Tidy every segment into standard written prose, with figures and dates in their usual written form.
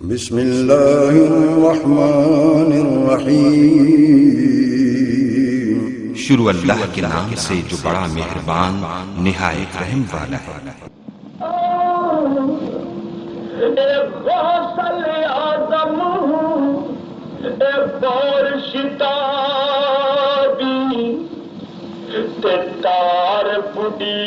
بسم اللہ الرحمن الرحیم۔ شروع اللہ کے نام سے جو بڑا مہربان نہایت رحم والا ہے۔ غوث اعظم شتابی تار پڑی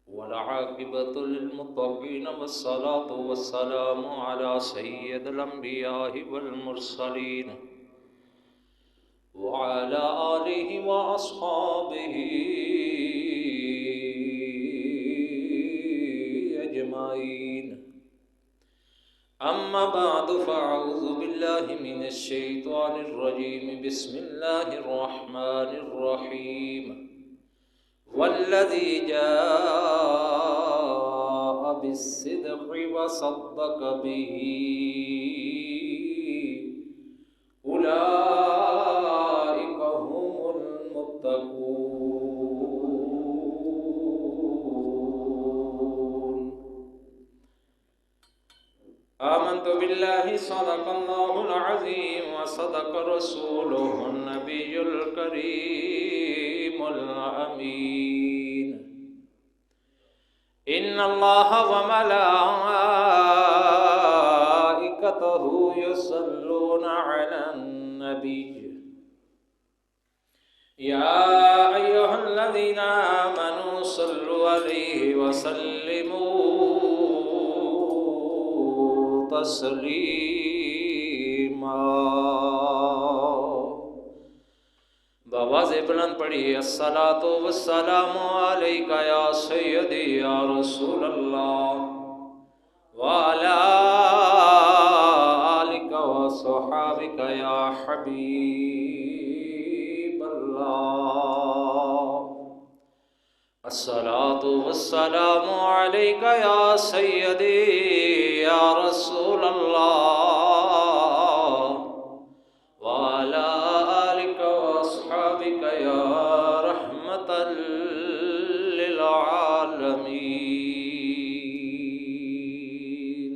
والعاقبة للمتقين والصلاة والسلام على سيد الأنبياء والمرسلين وعلى آله وأصحابه أجمعين. أما بعد فأعوذ بالله من الشيطان الرجيم. بسم الله الرحمن الرحيم. والذي جاء بالصدق وصدق به أولئك هم المتقون. آمنت بالله صدق الله العظيم وصدق رسوله النبي الكريم الأمين. إن الله وملائكته يصلون على النبي يا أيها الذين آمنوا صلوا عليه وسلموا تسليما. بآواز بلند پڑھی الصلاۃ والسلام علیک یا سیدی یا رسول اللہ وعلی آلک وصحابک یا حبیب اللہ. الصلاۃ والسلام علیک یا سیدی یا رسول اللہ للعالمین.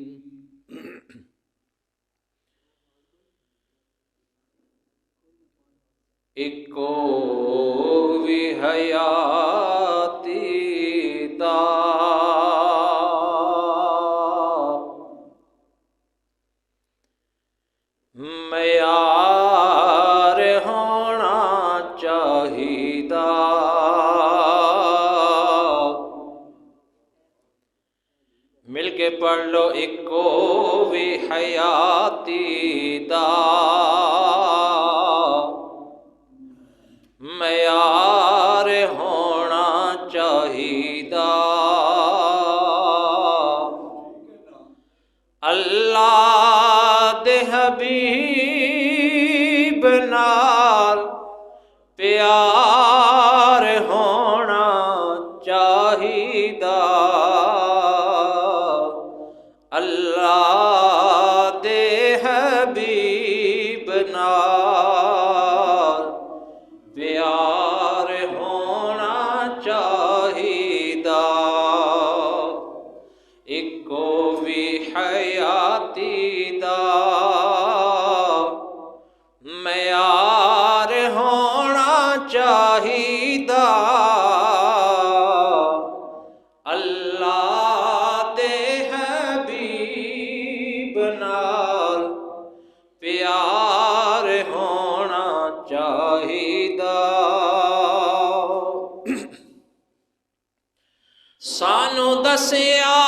اکو وی حیاتی دا معیار ہونا چاہیدا. مل کے پڑھ لو اکو وی حیاتی دا معیار ہونا چاہیدا. اللہ دے حبیب نال پیار ہونا چاہیدا. اللہ دے حبیب نال پیار چاہیدا اللہ دے حبیب نال پیار ہونا چاہیدا سانو دسیا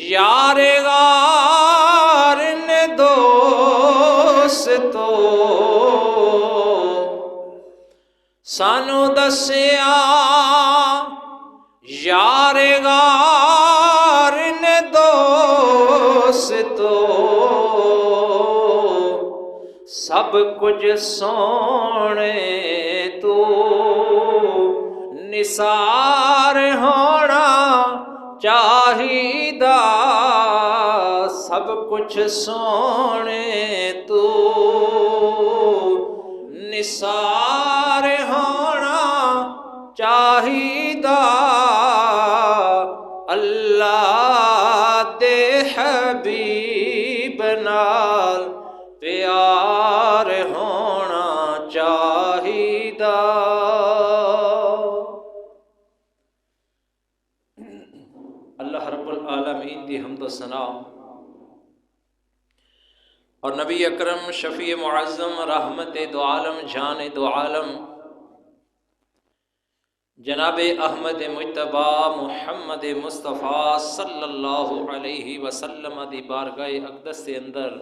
یار غار نے دوستو سانو دسیا یار غار نے دوستو سب کچھ سونے تو نثار ہونا چاہیدا سب کچھ سونے تو نثار ہونا چاہیدا اللہ دے حبیب نال پیار ہونا چاہیدا اللہ رب العالمین دی حمد و ثنا اور نبی اکرم شفیع معظم رحمت دو عالم جان دو عالم جناب احمد مجتبی محمد مصطفیٰ صلی اللہ علیہ وسلم دی بارگاہ اقدس کے اندر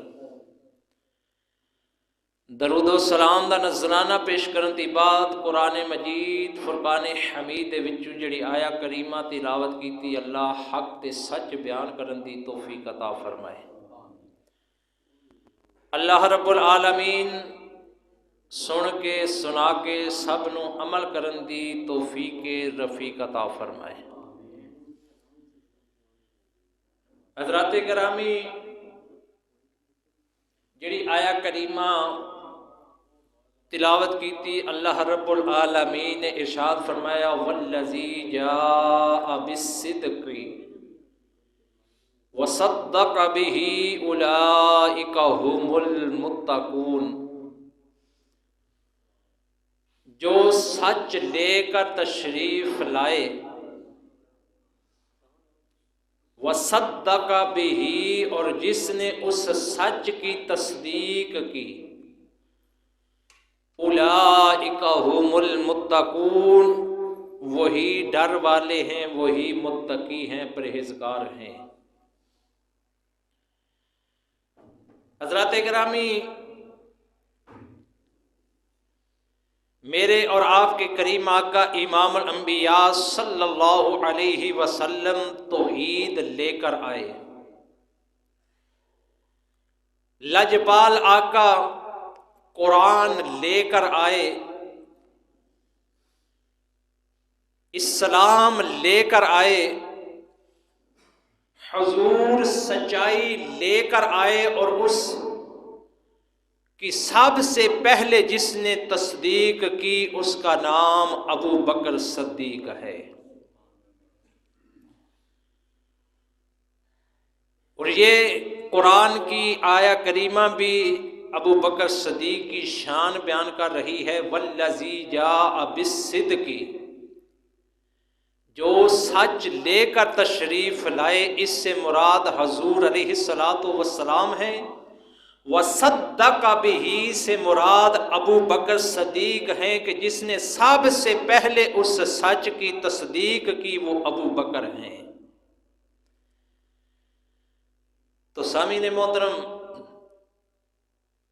درود و سلام دا نذرانہ پیش کرن دی بعد قرآن مجید فرقان حمید دے وچوں جڑی آیا کریمہ تلاوت کیتی اللہ حق تے سچ بیان کرن دی توفیق عطا فرمائے اللہ رب العالمین سن کے سنا کے سب نو عمل کرن دی توفیق رفیق عطا فرمائے حضرات گرامی جڑی آیا کریمہ تلاوت کی تھی اللہ رب العالمین نے ارشاد فرمایا والذی جاء بالصدق وصدق به اولئک هم المتقون جو سچ لے کر تشریف لائے وصدق به اور جس نے اس سچ کی تصدیق کی اولئک هم المتقون وہی ڈر والے ہیں وہی متقی ہیں پرہیزگار ہیں حضرات گرامی میرے اور آپ کے کریم آقا امام الانبیاء صلی اللہ علیہ وسلم توحید لے کر آئے لجپال آقا قرآن لے کر آئے اسلام لے کر آئے حضور سچائی لے کر آئے اور اس کی سب سے پہلے جس نے تصدیق کی اس کا نام ابو بکر صدیق ہے اور یہ قرآن کی آیا کریمہ بھی ابو بکر صدیق کی شان بیان کر رہی ہے والذی جاء بالصدق جو سچ لے کر تشریف لائے اس سے مراد حضور علیہ السلام ہیں وصدق به سے مراد ابو بکر صدیق ہیں کہ جس نے سب سے پہلے اس سچ کی تصدیق کی وہ ابو بکر ہیں تو سامعین محترم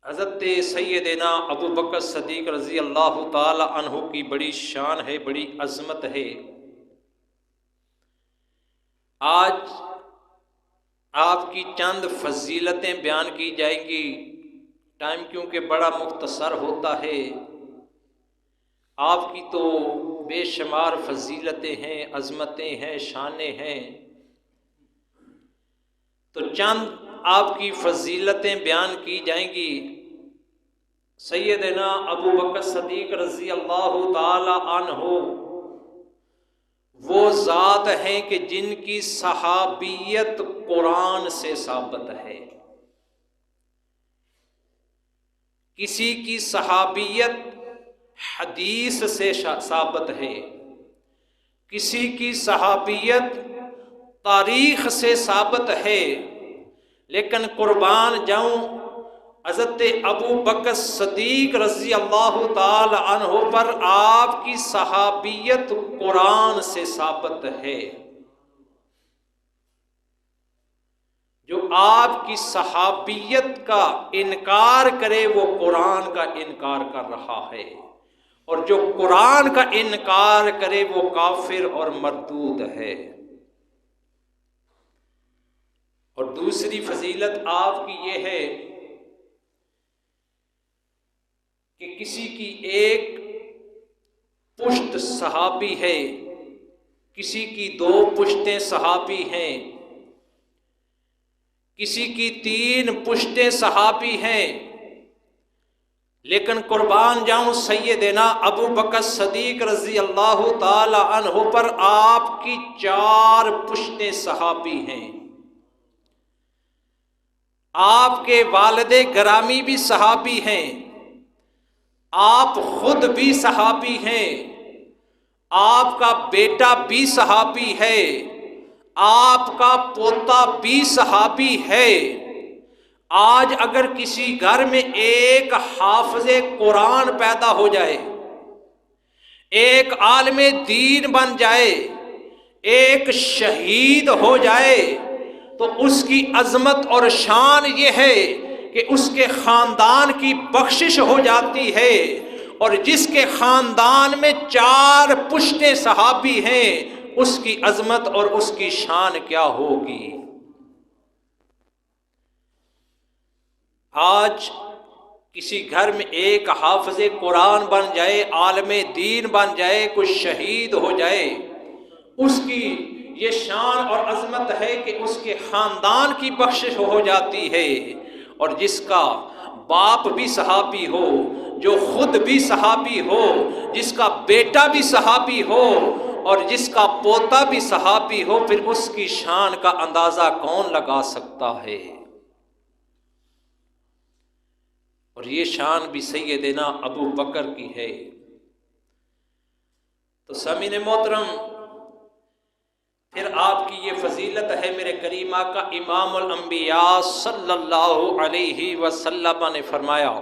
حضرت سیدنا ابو بکر صدیق رضی اللہ تعالی عنہ کی بڑی شان ہے بڑی عظمت ہے آج آپ کی چند فضیلتیں بیان کی جائیں گی ٹائم کیونکہ بڑا مختصر ہوتا ہے آپ کی تو بے شمار فضیلتیں ہیں عظمتیں ہیں شانیں ہیں تو چند آپ کی فضیلتیں بیان کی جائیں گی سیدنا ابو بکر صدیق رضی اللہ تعالی عنہ وہ ذات ہیں کہ جن کی صحابیت قرآن سے ثابت ہے کسی کی صحابیت حدیث سے ثابت ہے، کسی کی صحابیت تاریخ سے ثابت ہے، لیکن قربان جاؤں حضرت ابو بکر صدیق رضی اللہ تعالی عنہ پر آپ کی صحابیت قرآن سے ثابت ہے۔ جو آپ کی صحابیت کا انکار کرے وہ قرآن کا انکار کر رہا ہے، اور جو قرآن کا انکار کرے وہ کافر اور مردود ہے۔ اور دوسری فضیلت آپ کی یہ ہے کہ کسی کی ایک پشت صحابی ہے، کسی کی 2 پشتیں صحابی ہیں، کسی کی 3 پشتیں صحابی ہیں، لیکن قربان جاؤں سیدنا ابو بکر صدیق رضی اللہ تعالی عنہ پر آپ کی 4 پشتیں صحابی ہیں۔ آپ کے والد گرامی بھی صحابی ہیں، آپ خود بھی صحابی ہیں، آپ کا بیٹا بھی صحابی ہے، آپ کا پوتا بھی صحابی ہے۔ آج اگر کسی گھر میں ایک حافظ قرآن پیدا ہو جائے، ایک عالم دین بن جائے، ایک شہید ہو جائے، تو اس کی عظمت اور شان یہ ہے کہ اس کے خاندان کی بخشش ہو جاتی ہے، اور جس کے خاندان میں 4 پشتیں صحابی ہیں اس کی عظمت اور اس کی شان کیا ہوگی۔ آج کسی گھر میں ایک حافظ قرآن بن جائے، عالم دین بن جائے، کوئی شہید ہو جائے، اس کی یہ شان اور عظمت ہے کہ اس کے خاندان کی بخشش ہو جاتی ہے، اور جس کا باپ بھی صحابی ہو، جو خود بھی صحابی ہو، جس کا بیٹا بھی صحابی ہو، اور جس کا پوتا بھی صحابی ہو، پھر اس کی شان کا اندازہ کون لگا سکتا ہے۔ اور یہ شان بھی سیدنا ابو بکر کی ہے۔ تو سامعین محترم، پھر آپ کی یہ فضیلت ہے، میرے کریم آقا امام الانبیاء صلی اللہ علیہ وسلم نے فرمایا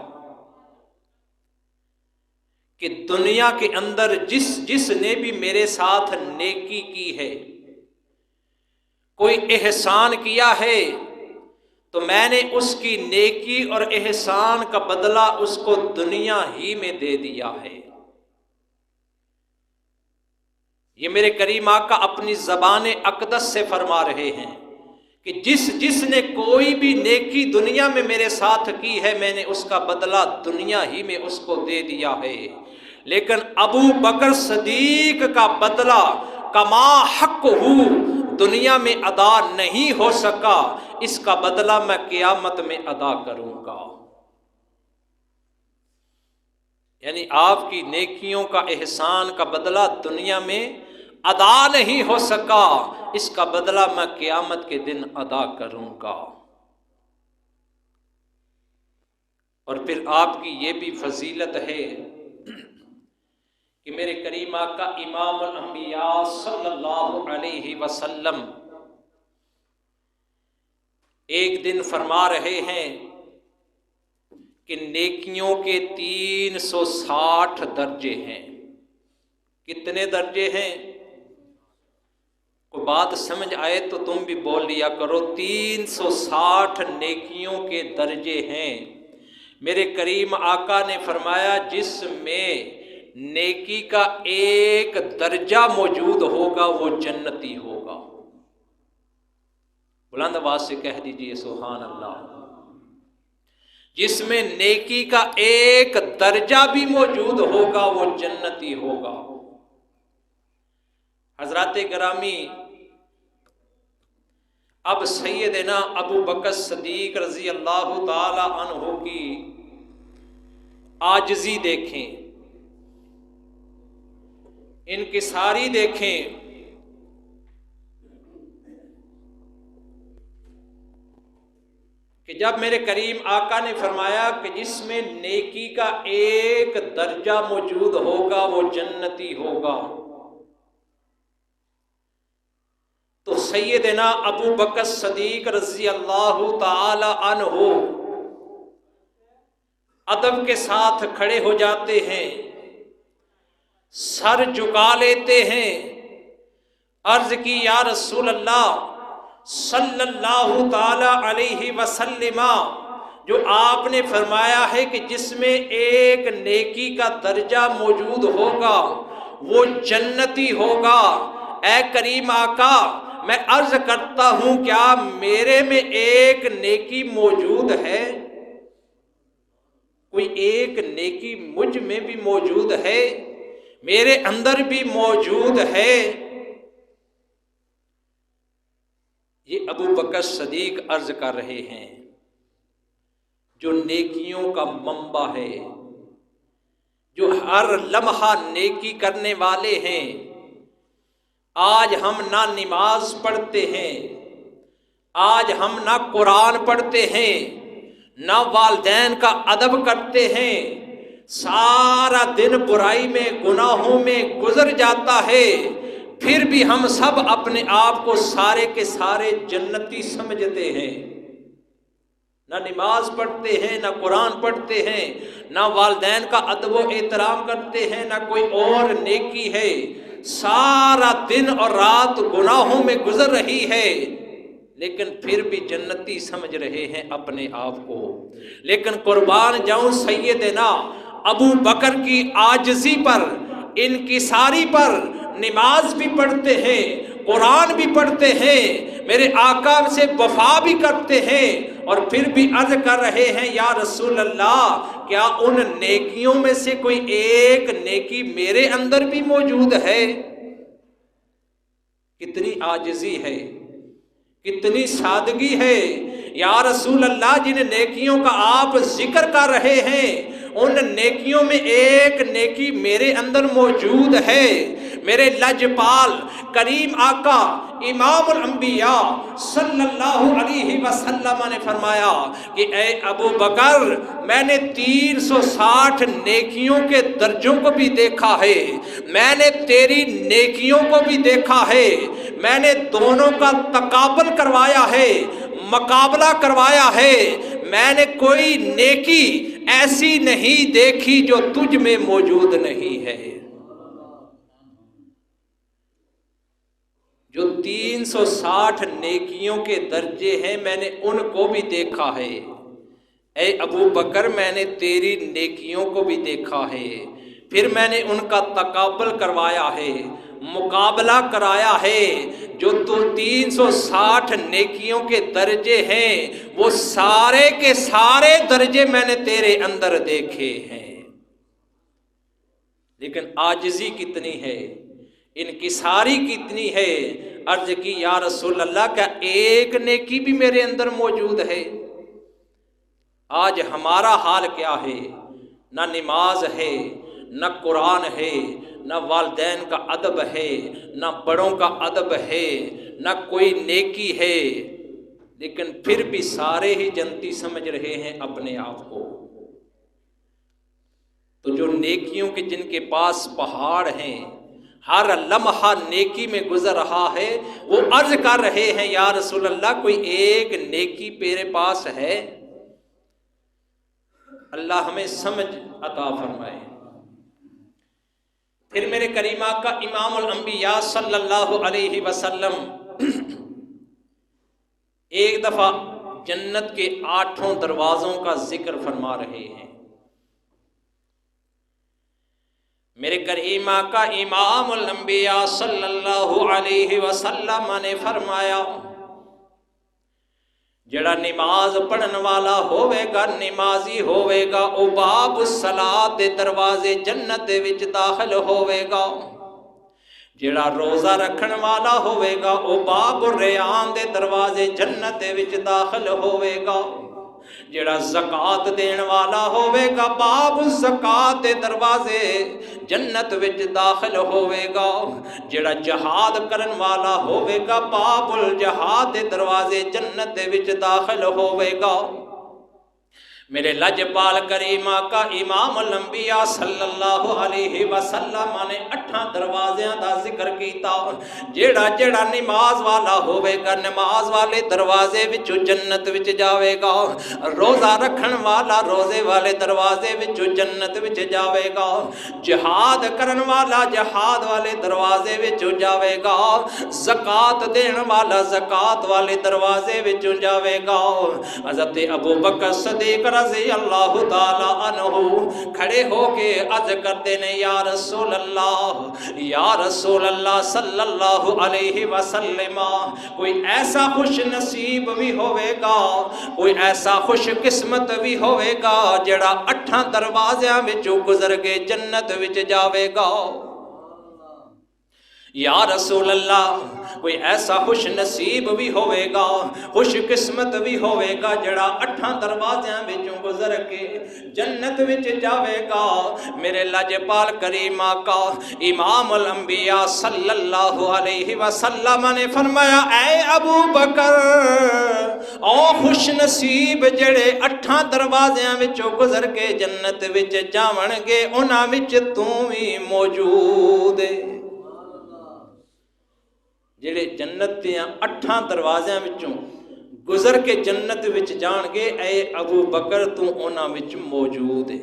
کہ دنیا کے اندر جس نے بھی میرے ساتھ نیکی کی ہے، کوئی احسان کیا ہے، تو میں نے اس کی نیکی اور احسان کا بدلہ اس کو دنیا ہی میں دے دیا ہے۔ یہ میرے کریم آقا اپنی زبان اقدس سے فرما رہے ہیں کہ جس نے کوئی بھی نیکی دنیا میں میرے ساتھ کی ہے، میں نے اس کا بدلہ دنیا ہی میں اس کو دے دیا ہے، لیکن ابو بکر صدیق کا بدلہ کما حق ہو دنیا میں ادا نہیں ہو سکا، اس کا بدلہ میں قیامت میں ادا کروں گا۔ یعنی آپ کی نیکیوں کا احسان کا بدلہ دنیا میں ادا نہیں ہو سکا، اس کا بدلہ میں قیامت کے دن ادا کروں گا۔ اور پھر آپ کی یہ بھی فضیلت ہے کہ میرے کریم آقا امام الانبیاء صلی اللہ علیہ وسلم ایک دن فرما رہے ہیں کہ نیکیوں کے 360 درجے ہیں۔ کتنے درجے ہیں؟ کوئی بات سمجھ آئے تو تم بھی بول لیا کرو، 360 نیکیوں کے درجے ہیں۔ میرے کریم آقا نے فرمایا جس میں نیکی کا ایک درجہ موجود ہوگا وہ جنتی ہوگا۔ بلند آواز سے کہہ دیجئے سبحان اللہ۔ جس میں نیکی کا ایک درجہ بھی موجود ہوگا وہ جنتی ہوگا۔ حضرات گرامی، اب سیدنا ابو بکر صدیق رضی اللہ تعالی عنہ کی عاجزی دیکھیں، انکساری دیکھیں، کہ جب میرے کریم آقا نے فرمایا کہ جس میں نیکی کا ایک درجہ موجود ہوگا وہ جنتی ہوگا، تو سیدنا ابو بکر صدیق رضی اللہ تعالی عنہ ادب کے ساتھ کھڑے ہو جاتے ہیں، سر جھکا لیتے ہیں، عرض کی یا رسول اللہ صلی اللہ تعالی علیہ وسلم، جو آپ نے فرمایا ہے کہ جس میں ایک نیکی کا درجہ موجود ہوگا وہ جنتی ہوگا، اے کریم آقا میں عرض کرتا ہوں کیا میرے میں ایک نیکی موجود ہے؟ کوئی ایک نیکی مجھ میں بھی موجود ہے، میرے اندر بھی موجود ہے؟ یہ ابو بکر صدیق عرض کر رہے ہیں جو نیکیوں کا منبع ہے، جو ہر لمحہ نیکی کرنے والے ہیں۔ آج ہم نہ نماز پڑھتے ہیں، آج ہم نہ قرآن پڑھتے ہیں، نہ والدین کا ادب کرتے ہیں، سارا دن برائی میں گناہوں میں گزر جاتا ہے، پھر بھی ہم سب اپنے آپ کو سارے کے سارے جنتی سمجھتے ہیں۔ نہ نماز پڑھتے ہیں، نہ قرآن پڑھتے ہیں، نہ والدین کا ادب و احترام کرتے ہیں، نہ کوئی اور نیکی ہے، سارا دن اور رات گناہوں میں گزر رہی ہے، لیکن پھر بھی جنتی سمجھ رہے ہیں اپنے آپ کو۔ لیکن قربان جاؤں سیدنا ابو بکر کی عاجزی پر، انکساری پر، نماز بھی پڑھتے ہیں، قرآن بھی پڑھتے ہیں، میرے آقا سے وفا بھی کرتے ہیں، اور پھر بھی عرض کر رہے ہیں یا رسول اللہ کیا ان نیکیوں میں سے کوئی ایک نیکی میرے اندر بھی موجود ہے؟ کتنی عاجزی ہے، کتنی سادگی ہے۔ یا رسول اللہ جن نیکیوں کا آپ ذکر کر رہے ہیں ان نیکیوں میں ایک نیکی میرے اندر موجود ہے۔ میرے لجپال کریم آقا امام الانبیاء صلی اللہ علیہ وسلم نے فرمایا کہ اے ابو بکر میں نے 360 نیکیوں کے درجوں کو بھی دیکھا ہے، میں نے تیری نیکیوں کو بھی دیکھا ہے، میں نے دونوں کا تقابل کروایا ہے، مقابلہ کروایا ہے، میں نے کوئی نیکی ایسی نہیں دیکھی جو تجھ میں موجود نہیں ہے۔ جو 360 نیکیوں کے درجے ہیں میں نے ان کو بھی دیکھا ہے، اے ابو بکر میں نے تیری نیکیوں کو بھی دیکھا ہے، پھر میں نے ان کا تقابل کروایا ہے، مقابلہ کرایا ہے۔ جو تو 360 نیکیوں کے درجے ہیں وہ سارے کے سارے درجے میں نے تیرے اندر دیکھے ہیں۔ لیکن عاجزی کتنی ہے، انکساری کتنی ہے۔ عرض کی یا رسول اللہ کیا ایک نیکی بھی میرے اندر موجود ہے؟ آج ہمارا حال کیا ہے؟ نہ نماز ہے، نہ قرآن ہے، نہ والدین کا ادب ہے، نہ بڑوں کا ادب ہے، نہ کوئی نیکی ہے، لیکن پھر بھی سارے ہی جنتی سمجھ رہے ہیں اپنے آپ کو۔ تو جو نیکیوں کے جن کے پاس پہاڑ ہیں، ہر لمحہ نیکی میں گزر رہا ہے، وہ عرض کر رہے ہیں یا رسول اللہ کوئی ایک نیکی میرے پاس ہے؟ اللہ ہمیں سمجھ عطا فرمائے۔ پھر میرے کریم آقا امام الانبیاء صلی اللہ علیہ وسلم ایک دفعہ جنت کے 8 دروازوں کا ذکر فرما رہے ہیں۔ میرے کریم آقا امام الانبیاء صلی اللہ علیہ وسلم نے فرمایا جڑا نماز پڑھن والا ہوئے گا، نمازی ہوئے گا، او باب الصلاۃ دے دروازے جنت دے وچ داخل ہوئے گا۔ جڑا روزہ رکھن والا ہوئے گا، او باب الریان دے دروازے جنت دے وچ داخل ہوئے گا۔ جڑا زکات دین والا ہوئے گا، باب الزکات دے دروازے جنت وچ داخل ہوئے گا۔ جڑا جہاد کرن والا ہوئے گا، باب الجہاد دے دروازے جنت دے وچ داخل ہوئے گا۔ میرے لجپال کریم آقا امام الانبیاء صلی اللہ علیہ وسلم نے 8 دروازیاں دا ذکر کیتا، جیڑا جیڑا نماز والا ہوئے گا نماز والے دروازے وچوں جنت وچ جاوے گا، روزہ رکھن والا روزے والے دروازے وچوں جنت وچ جاوے گا، جہاد کرن والا جہاد والے دروازے وچوں جاوے گا، زکات دین والا زکات والے دروازے وچوں جاوے گا۔ حضرت ابو بکر صدیق رضی اللہ تعالی عنہ کھڑے ہو کے عرض کرتے نے یا رسول اللہ صلی اللہ علیہ وسلم، کوئی ایسا خوش نصیب بھی ہوئے گا، کوئی ایسا خوش قسمت بھی ہوئے گا جڑا 8 دروازیاں وچوں گزر کے جنت وچ جاوے گا۔ یا رسول اللہ کوئی ایسا خوش نصیب بھی ہوئے گا، خوش قسمت بھی ہوئے گا جڑا 8 دروازیاں وچوں گزر کے جنت وچ جاوے گا۔ میرے لاجپال کریم آقا امام الانبیاء صلی اللہ علیہ وسلم نے فرمایا اے ابو بکر، او خوش نصیب جڑے 8 دروازیاں وچوں گزر کے جنت وچ جاون گے انہاں وچ تو بھی موجود ہے۔ جڑے جنت دیاں 8 دروازیاں وچوں گزر کے جنت وچ جان گے اے ابو بکر تو انہاں وچ موجود ہے۔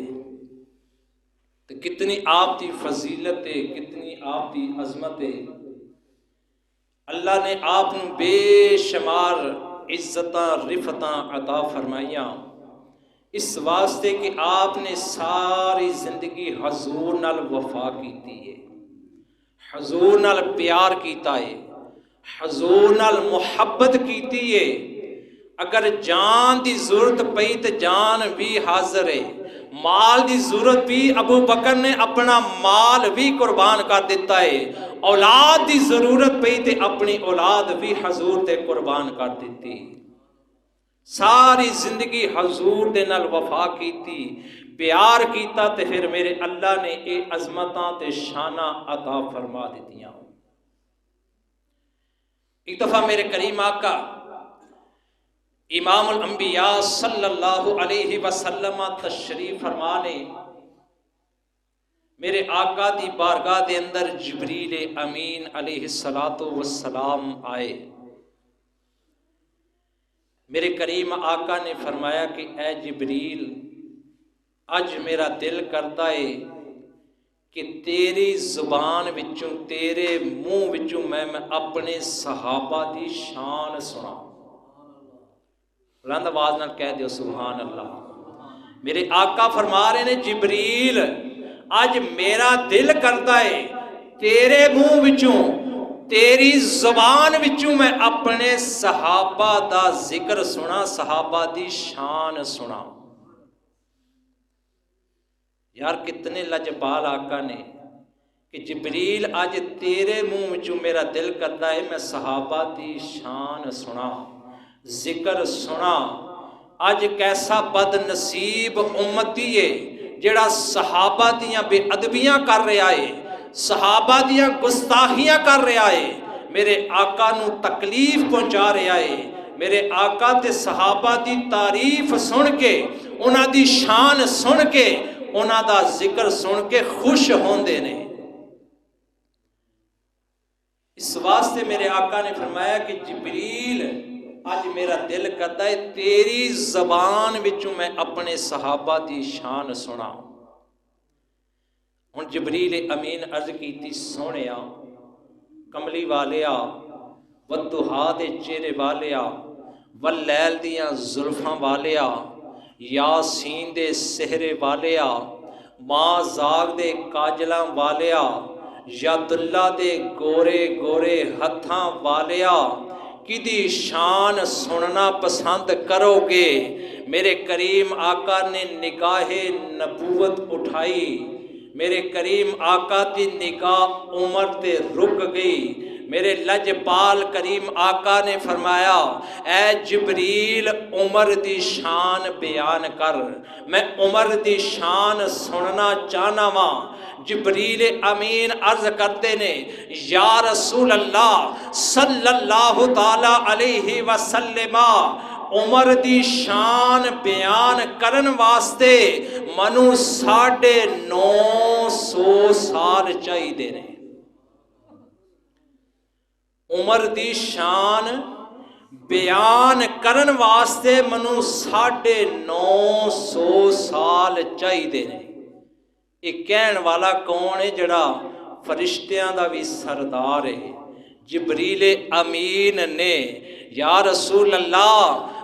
تو کتنی آپ دی فضیلت ہے، کتنی آپ دی عظمت ہے۔ اللہ نے آپ نو بے شمار عزتاں رفتاں عطا فرمائیاں اس واسطے کہ آپ نے ساری زندگی حضور نال وفا کیتی ہے، حضور نال پیار کیتا ہے، حضور نال محبت کیتی ہے۔ اگر جان دی ضرورت پئی تے جان بھی حاضر ہے، مال دی ضرورت بھی ابو بکر نے اپنا مال بھی قربان کر دیتا ہے، اولاد دی ضرورت پئی تے اپنی اولاد بھی حضور تے قربان کر دیتی۔ ساری زندگی حضور دے نال وفا کیتی، پیار کیتا تے پھر میرے اللہ نے اے عظمتاں تے شاناں عطا فرما دیتیاں۔ ایک دفعہ میرے کریم آقا امام الانبیاء صلی اللہ علیہ وسلم تشریف فرمانے میرے آقا دی بارگاہ دے اندر جبریل امین علیہ السلام آئے۔ میرے کریم آقا نے فرمایا کہ اے جبریل، اج میرا دل کرتا ہے کہ تیری زبان وچوں تیرے منہ وچوں میں اپنے صحابہ دی شان سنا۔ بلند آواز نال کہہ دیو سبحان اللہ۔ میرے آقا فرما رہے نے جبریل اج میرا دل کرتا ہے تیرے منہ وچوں تیری زبان وچوں میں اپنے صحابہ دا ذکر سنا، صحابہ دی شان سنا۔ یار کتنے لجپال آقا نے کہ جبریل آج تیرے منہ وچوں میرا دل کرتا ہے میں صحابہ دی شان سنا، ذکر سنا۔ آج کیسا بد نصیب امتی ہے جڑا صحابہ دیاں بے ادبیاں کر رہا ہے، صحابہ دیاں گستاخیاں کر رہا ہے، میرے آقا نو تکلیف پہنچا رہا ہے۔ میرے آقا تے صحابہ دی تعریف سن کے، انہاں دی شان سن کے، انہاں دا ذکر سن کے خوش ہوندے نے۔ اس واسطے میرے آقا نے فرمایا کہ جبریل آج میرا دل کرتا ہے تیری زبان وچوں میں اپنے صحابہ دی شان سنا۔ ہن جبریل امین عرض کیتی سونیا کملی والیا، والضحیٰ دے چہرے والیا، واللیل دیاں زلفاں والیا، یاسین دے سہرے والیا، ماں زاغ دے کاجلاں والیا، ید اللہ دے گورے گورے ہتھاں والیا، کدی شان سننا پسند کرو گے؟ میرے کریم آقا نے نگاہ نبوت اٹھائی، میرے کریم آقا دی نگاہ عمر تے رک گئی۔ میرے لجپال کریم آقا نے فرمایا اے جبریل عمر دی شان بیان کر، میں عمر دی شان سننا چاہنا وا۔ جبریل امین عرض کرتے نے یا رسول اللہ صلی اللہ تعالی علیہ وسلم، عمر دی شان بیان کرن واسطے منو 950 سال چاہیے نے۔ عمر دی شان بیان کرن واسطے منو 950 سال چاہیے نے۔ یہ کہن والا کون ہے؟ جڑا فرشتیاں دا بھی سردار ہے، جبریل امین نے یا رسول اللہ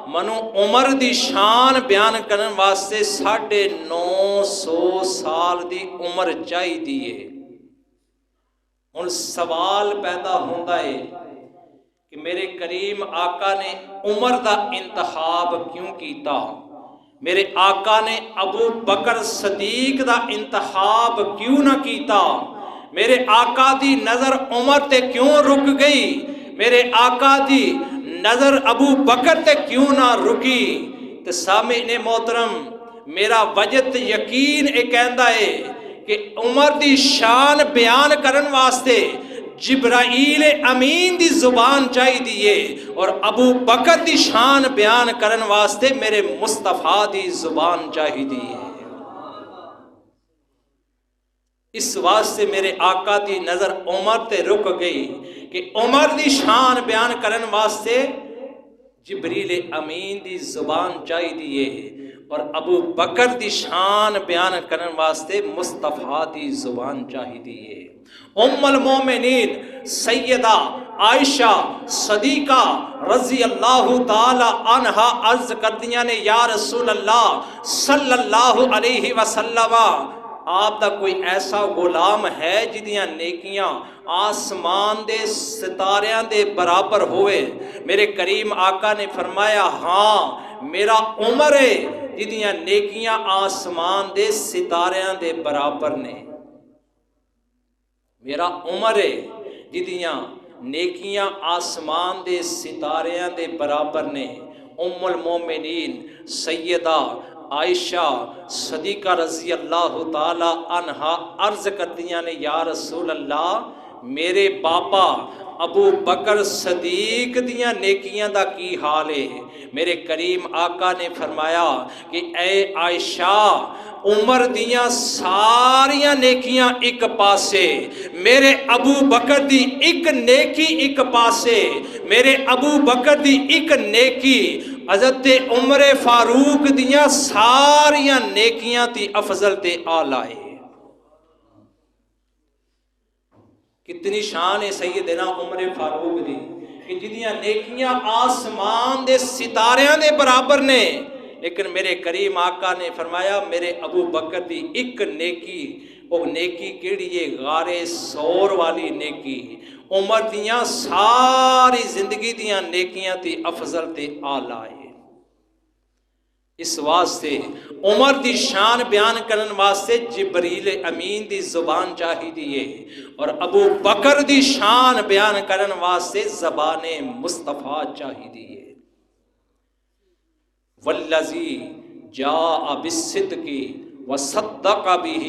منو عمر دی شان بیان کرن واسطے 950 سال دی عمر چاہیے۔ ہن سوال پیدا ہوندا ہے کہ میرے کریم آقا نے عمر دا انتخاب کیوں کیتا؟ میرے آقا نے ابو بکر صدیق دا انتخاب کیوں نہ کیتا؟ میرے آقا دی نظر عمر تے کیوں رک گئی؟ میرے آقا دی نظر ابو بکر تے کیوں نہ رکی؟ تے سامعین محترم، میرا وجد یقین یہ کہندا ہے کہ عمر دی شان بیان کرن واسطے جبرائیل امین دی زبان چاہیے اور ابو بکر دی شان بیان کرن واسطے میرے مصطفیٰ دی زبان چاہیے۔ اس واسطے میرے آقا دی نظر عمر تے رک گئی کہ عمر دی شان بیان کرن واسطے جبریل امین دی زبان چاہیے اور ابو بکر دی شان بیان کرن واسطے مصطفیٰ دی زبان چاہیے۔ ام المومنین سیدہ عائشہ صدیقہ رضی اللہ تعالی عنہا عرض کردیاں نے یا رسول اللہ صلی اللہ علیہ وسلم آپ دا کوئی ایسا غلام ہے جدیاں نیکیاں آسمان دے ستاریاں دے برابر ہوئے؟ میرے کریم آقا نے فرمایا ہاں میرا عمر ہے جدیاں نیکیاں آسمان دے ستاریاں دے برابر نے۔ میرا عمر ہے جدیاں نیکیاں آسمان دے ستاریاں دے برابر نے۔ ام المومنین سیدہ عائشہ صدیقہ رضی اللہ تعالی عنہا عرض کردیاں نے یا رسول اللہ میرے باپا ابو بکر صدیق دیاں نیکیاں دا کی حال ہے؟ میرے کریم آقا نے فرمایا کہ اے عائشہ عمر دیاں ساریاں نیکیاں ایک پاسے، میرے ابو بکر دی ایک نیکی ایک پاسے، میرے ابو بکر دی ایک نیکی حضرت عمر فاروق دیاں ساریاں نیکیاں تی افضل تے آلہ ہے۔ کتنی شان ہے سیدنا عمر فاروق دی کہ جدیاں نیکیاں آسمان دے ستاریاں دے برابر نے، لیکن میرے کریم آقا نے فرمایا میرے ابو بکر دی ایک نیکی، وہ نیکی کیڑی ہے؟ غار سور والی نیکی۔ عمر دیاں ساری زندگی دیاں نیکیاں تی افضل تے آلہ ہے۔ اس واسطے عمر دی شان بیان کرن واسطے جبریل امین دی زبان چاہیے اور ابو بکر دی شان بیان کرن واسطے زبان مصطفیٰ چاہیے۔ والذی جاء بالصدق وصدق به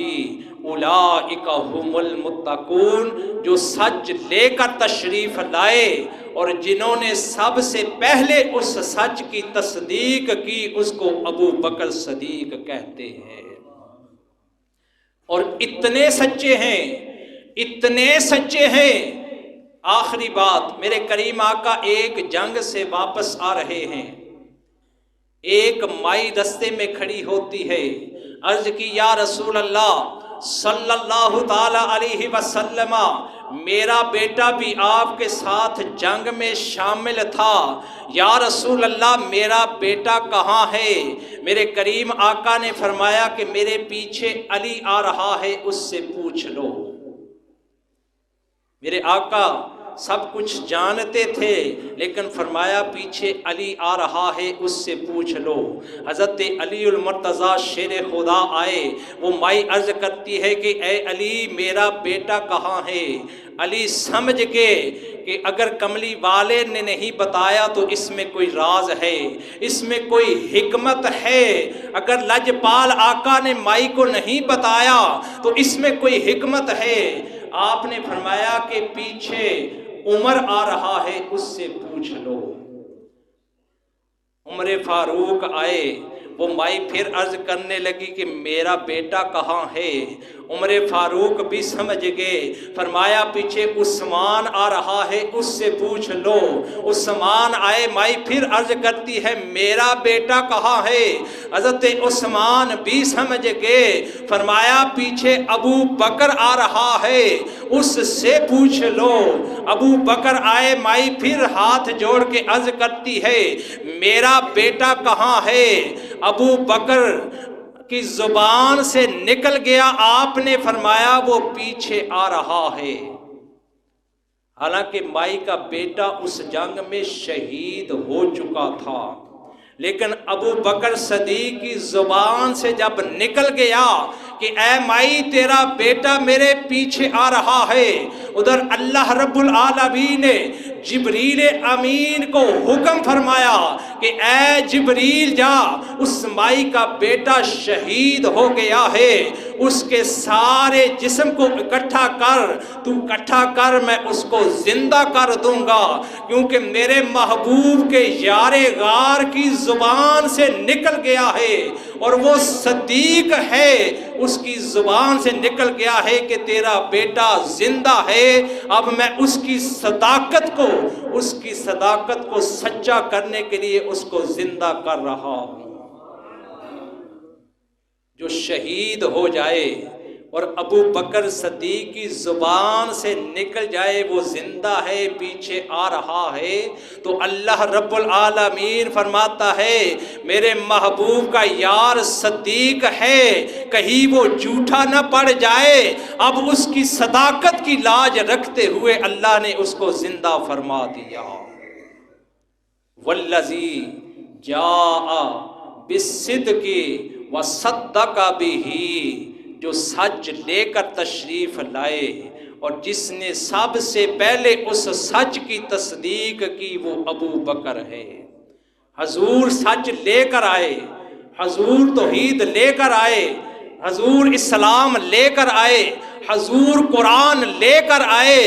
اولئک هم المتقون، جو سچ لے کر تشریف لائے اور جنہوں نے سب سے پہلے اس سچ کی تصدیق کی اس کو ابو بکر صدیق کہتے ہیں۔ اور اتنے سچے ہیں، اتنے سچے ہیں۔ آخری بات، میرے کریم آقا ایک جنگ سے واپس آ رہے ہیں، ایک مائی رستے میں کھڑی ہوتی ہے، عرض کی یا رسول اللہ صلی اللہ تعالی علیہ وسلم میرا بیٹا بھی آپ کے ساتھ جنگ میں شامل تھا، یا رسول اللہ میرا بیٹا کہاں ہے؟ میرے کریم آقا نے فرمایا کہ میرے پیچھے علی آ رہا ہے، اس سے پوچھ لو۔ میرے آقا سب کچھ جانتے تھے لیکن فرمایا پیچھے علی آ رہا ہے، اس سے پوچھ لو۔ حضرت علی المرتضیٰ شیر خدا آئے، وہ مائی عرض کرتی ہے کہ اے علی میرا بیٹا کہاں ہے؟ علی سمجھ کے کہ اگر کملی والے نے نہیں بتایا تو اس میں کوئی راز ہے، اس میں کوئی حکمت ہے، اگر لجپال آقا نے مائی کو نہیں بتایا تو اس میں کوئی حکمت ہے۔ آپ نے فرمایا کہ پیچھے عمر آ رہا ہے، اس سے پوچھ لو۔ عمر فاروق آئے، وہ مائی پھر عرض کرنے لگی کہ میرا بیٹا کہاں ہے؟ عمر فاروق بھی سمجھ گئے، فرمایا پیچھے عثمان آ رہا ہے، اس سے پوچھ لو۔ عثمان آئے، مائی پھر عرض کرتی ہے میرا بیٹا کہاں ہے؟ حضرت عثمان بھی سمجھ گئے، فرمایا پیچھے ابو بکر آ رہا ہے، اس سے پوچھ لو۔ ابو بکر آئے، مائی پھر ہاتھ جوڑ کے عرض کرتی ہے میرا بیٹا کہاں ہے؟ ابو بکر کی زبان سے نکل گیا، آپ نے فرمایا وہ پیچھے آ رہا ہے۔ حالانکہ مائی کا بیٹا اس جنگ میں شہید ہو چکا تھا، لیکن ابو بکر صدیق کی زبان سے جب نکل گیا کہ اے مائی تیرا بیٹا میرے پیچھے آ رہا ہے، ادھر اللہ رب العالمین نے جبریل امین کو حکم فرمایا کہ اے جبریل جا، اس مائی کا بیٹا شہید ہو گیا ہے، اس کے سارے جسم کو اکٹھا کر میں اس کو زندہ کر دوں گا، کیونکہ میرے محبوب کے یار غار کی زبان سے نکل گیا ہے، اور وہ صدیق ہے، اس کی زبان سے نکل گیا ہے کہ تیرا بیٹا زندہ ہے۔ اب میں اس کی صداقت کو سچا کرنے کے لیے اس کو زندہ کر رہا ہوں۔ جو شہید ہو جائے اور ابو بکر صدیق کی زبان سے نکل جائے وہ زندہ ہے، پیچھے آ رہا ہے، تو اللہ رب العالمین فرماتا ہے میرے محبوب کا یار صدیق ہے، کہیں وہ جھوٹا نہ پڑ جائے۔ اب اس کی صداقت کی لاج رکھتے ہوئے اللہ نے اس کو زندہ فرما دیا۔ والذی جاء بالصدق وصدق بہ، جو سچ لے کر تشریف لائے اور جس نے سب سے پہلے اس سچ کی تصدیق کی وہ ابو بکر ہے۔ حضور سچ لے کر آئے، حضور توحید لے کر آئے، حضور اسلام لے کر آئے، حضور قرآن لے کر آئے،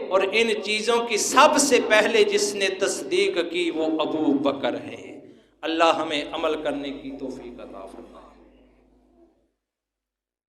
اور ان چیزوں کی سب سے پہلے جس نے تصدیق کی وہ ابو بکر ہے۔ اللہ ہمیں عمل کرنے کی توفیق عطا فرمائے۔